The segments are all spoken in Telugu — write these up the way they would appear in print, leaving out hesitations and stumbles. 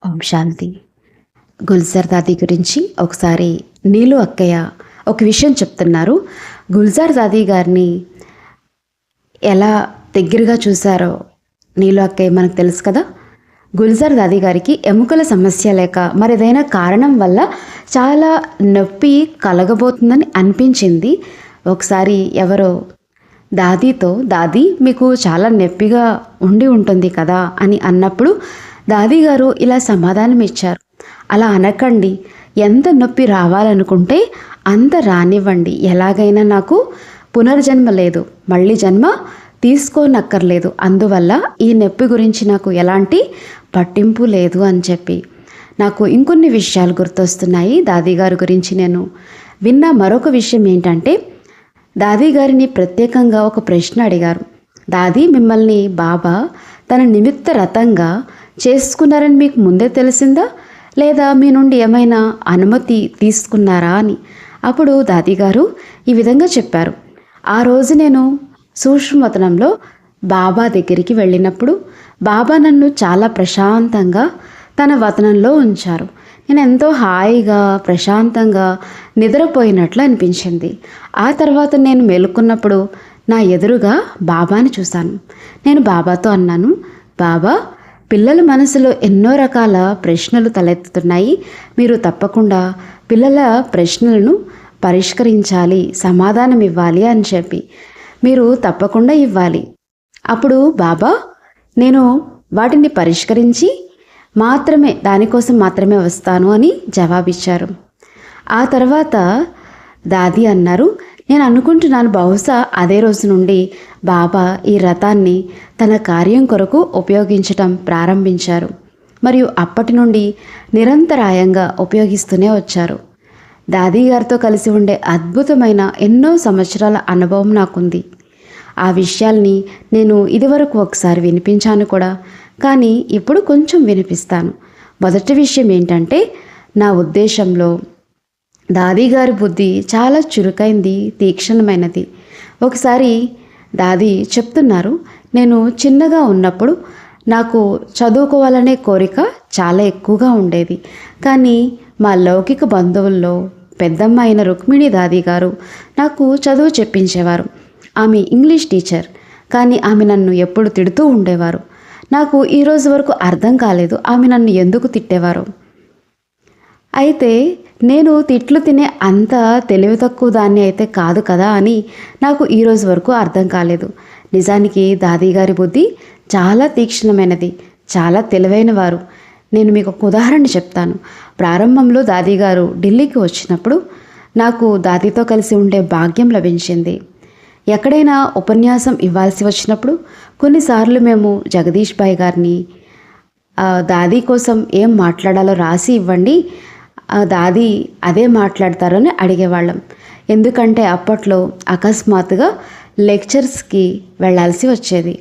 ఓం శాంతి. గుల్జర్ దాది గురించి ఒకసారి నీలు అక్కయ్య ఒక విషయం చెప్తున్నారు. గుల్జర్ దాది గారిని ఎలా దగ్గరగా చూశారో నీలు అక్కయ్య మనకు తెలుసు కదా. గుల్జర్ దాది గారికి ఎముకల సమస్య లేక మరేదైనా కారణం వల్ల చాలా నొప్పి కలగబోతుందని అనిపించింది. ఒకసారి ఎవరో దాదీతో, దాదీ మీకు చాలా నొప్పిగా ఉండి ఉంటుంది కదా అని అన్నప్పుడు దాదీ గారు ఇలా సమాధానం ఇచ్చారు, అలా అనకండి, ఎంత నొప్పి రావాలనుకుంటే అంత రానివ్వండి, ఎలాగైనా నాకు పునర్జన్మ లేదు, మళ్ళీ జన్మ తీసుకోనక్కర్లేదు, అందువల్ల ఈ నొప్పి గురించి నాకు ఎలాంటి పట్టింపు లేదు అని చెప్పి. నాకు ఇంకొన్ని విషయాలు గుర్తొస్తున్నాయి దాదీ గారి గురించి. నేను విన్న మరొక విషయం ఏంటంటే, దాదీ గారిని ప్రత్యేకంగా ఒక ప్రశ్న అడిగారు. దాదీ, మిమ్మల్ని బాబా తన నిమిత్త రథంగా చేసుకున్నారని మీకు ముందే తెలిసిందా, లేదా మీ నుండి ఏమైనా అనుమతి తీసుకున్నారా అని. అప్పుడు దాదీ గారు ఈ విధంగా చెప్పారు, ఆ రోజు నేను సూక్ష్మవతనంలో బాబా దగ్గరికి వెళ్ళినప్పుడు బాబా నన్ను చాలా ప్రశాంతంగా తన వతనంలో ఉంచారు. నేను ఎంతో హాయిగా ప్రశాంతంగా నిద్రపోయినట్లు అనిపించింది. ఆ తర్వాత నేను మేలుకున్నప్పుడు నా ఎదురుగా బాబాని చూశాను. నేను బాబాతో అన్నాను, బాబా, పిల్లల మనసులో ఎన్నో రకాల ప్రశ్నలు తలెత్తుతున్నాయి, మీరు తప్పకుండా పిల్లల ప్రశ్నలను పరిష్కరించాలి, సమాధానం ఇవ్వాలి అని చెప్పి. మీరు తప్పకుండా ఇవ్వాలి. అప్పుడు బాబా, నేను వాటిని పరిష్కరించి మాత్రమే దానికోసం మాత్రమే వస్తాను అని జవాబిచ్చారు. ఆ తర్వాత దాదీ అన్నారు, నేను అనుకుంటున్నాను బహుశా అదే రోజు నుండి బాబా ఈ రథాన్ని తన కార్యం కొరకు ఉపయోగించటం ప్రారంభించారు మరియు అప్పటి నుండి నిరంతరాయంగా ఉపయోగిస్తూనే వచ్చారు. దాదీ గారితో కలిసి ఉండే అద్భుతమైన ఎన్నో సంవత్సరాల అనుభవం నాకుంది. ఆ విషయాల్ని నేను ఇదివరకు ఒకసారి వినిపించాను కూడా, కానీ ఇప్పుడు కొంచెం వినిపిస్తాను. మొదటి విషయం ఏంటంటే, నా ఉద్దేశంలో దాదీ గారి బుద్ధి చాలా చురుకైంది, తీక్షణమైనది. ఒకసారి దాదీ చెప్తున్నారు, నేను చిన్నగా ఉన్నప్పుడు నాకు చదువుకోవాలనే కోరిక చాలా ఎక్కువగా ఉండేది. కానీ మా లౌకిక బంధువుల్లో పెద్దమ్మ అయిన రుక్మిణి దాదీ గారు నాకు చదువు చెప్పించేవారు. ఆమె ఇంగ్లీష్ టీచర్, కానీ ఆమె నన్ను ఎప్పుడు తిడుతూ ఉండేవారు. నాకు ఈరోజు వరకు అర్థం కాలేదు ఆమె నన్ను ఎందుకు తిట్టేవారు. అయితే నేను తిట్లు తినే అంత తెలివి తక్కువ దాన్ని అయితే కాదు కదా అని నాకు ఈరోజు వరకు అర్థం కాలేదు. నిజానికి దాదీ గారి బుద్ధి చాలా తీక్షణమైనది, చాలా తెలివైన వారు. నేను మీకు ఒక ఉదాహరణ చెప్తాను. ప్రారంభంలో దాదీ గారు ఢిల్లీకి వచ్చినప్పుడు నాకు దాదీతో కలిసి ఉండే భాగ్యం లభించింది. ఎక్కడైనా ఉపన్యాసం ఇవ్వాల్సి వచ్చినప్పుడు కొన్నిసార్లు మేము జగదీష్ భాయ్ గారిని దాదీ కోసం ఏం మాట్లాడాలో రాసి ఇవ్వండి, దాదీ అదే మాట్లాడతారని అడిగేవాళ్ళం. ఎందుకంటే అప్పట్లో అకస్మాత్తుగా లెక్చర్స్కి వెళ్ళాల్సి వచ్చేది.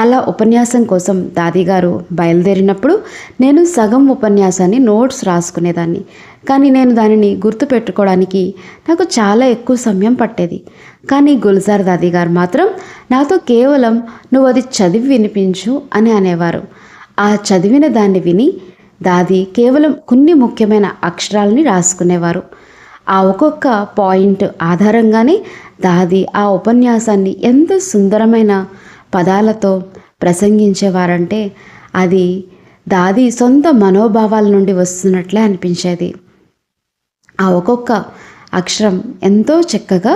అలా ఉపన్యాసం కోసం దాదీ గారు బయలుదేరినప్పుడు నేను సగం ఉపన్యాసాన్ని నోట్స్ రాసుకునేదాన్ని, కానీ నేను దానిని గుర్తుపెట్టుకోవడానికి నాకు చాలా ఎక్కువ సమయం పట్టేది. కానీ గుల్జార్ దాదీ గారు మాత్రం నాతో కేవలం నువ్వు అది చదివి వినిపించు అని అనేవారు. ఆ చదివిన దాన్ని విని దాదీ కేవలం కొన్ని ముఖ్యమైన అక్షరాలని రాసుకునేవారు. ఆ ఒక్కొక్క పాయింట్ ఆధారంగానే దాదీ ఆ ఉపన్యాసాన్ని ఎంత సుందరమైన పదాలతో ప్రసంగించేవారంటే అది దాదీ సొంత మనోభావాల నుండి వస్తున్నట్లే అనిపించేది. ఆ ఒక్కొక్క అక్షరం ఎంతో చక్కగా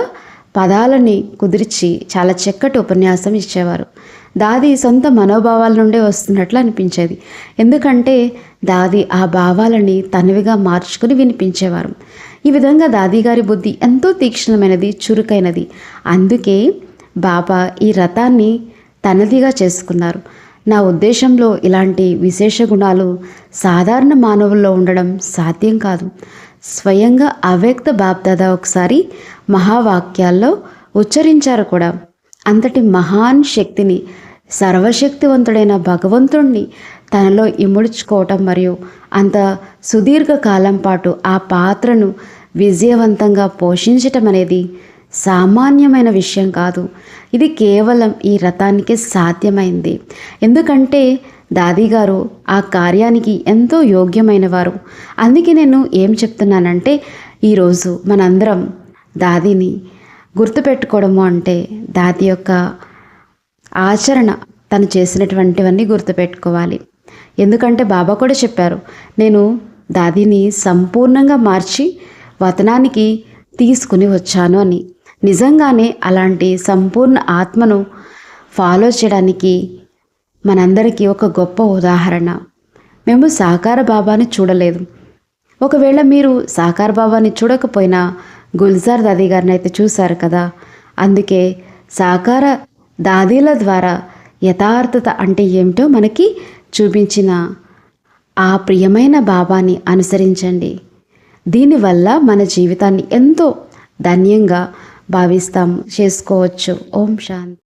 పదాలని కుదిర్చి చాలా చక్కటి ఉపన్యాసం ఇచ్చేవారు. దాదీ సొంత మనోభావాల నుండే వస్తున్నట్లు అనిపించేది, ఎందుకంటే దాదీ ఆ భావాలని తనవిగా మార్చుకుని వినిపించేవారు. ఈ విధంగా దాదీ గారి బుద్ధి ఎంతో తీక్షణమైనది, చురుకైనది. అందుకే బాబా ఈ రథాన్ని తనదిగా చేసుకున్నారు. నా ఉద్దేశంలో ఇలాంటి విశేష గుణాలు సాధారణ మానవుల్లో ఉండడం సాధ్యం కాదు. స్వయంగా అవ్యక్త బాప్దాదా ఒకసారి మహావాక్యాల్లో ఉచ్చరించారు కూడా. అంతటి మహాన్ శక్తిని, సర్వశక్తివంతుడైన భగవంతుణ్ణి తనలో ఇముడ్చుకోవటం మరియు అంత సుదీర్ఘ కాలం పాటు ఆ పాత్రను విజయవంతంగా పోషించటం అనేది సామాన్యమైన విషయం కాదు. ఇది కేవలం ఈ రథానికే సాధ్యమైంది. ఎందుకంటే దాది గారు ఆ కార్యానికి ఎంతో యోగ్యమైన వారు. అందుకే నేను ఏం చెప్తున్నానంటే, ఈరోజు మనందరం దాదిని గుర్తుపెట్టుకోవడము అంటే దాది యొక్క ఆచరణ, తను చేసినటువంటివన్నీ గుర్తుపెట్టుకోవాలి. ఎందుకంటే బాబా కూడా చెప్పారు, నేను దాదిని సంపూర్ణంగా మార్చి వతనానికి తీసుకుని వచ్చాను అని. నిజంగానే అలాంటి సంపూర్ణ ఆత్మను ఫాలో చేయడానికి మనందరికీ ఒక గొప్ప ఉదాహరణ. మేము సాకార బాబాని చూడలేదు. ఒకవేళ మీరు సాకార బాబాని చూడకపోయినా గుల్జార్ దాది గారిని అయితే చూశారు కదా. అందుకే సాకార దాదీల ద్వారా యథార్థత అంటే ఏమిటో మనకి చూపించిన ఆ ప్రియమైన బాబాని అనుసరించండి. దీనివల్ల మన జీవితాన్ని ఎంతో ధన్యంగా భావిస్తాము, చేసుకోవచ్చు. ఓం శాంతి.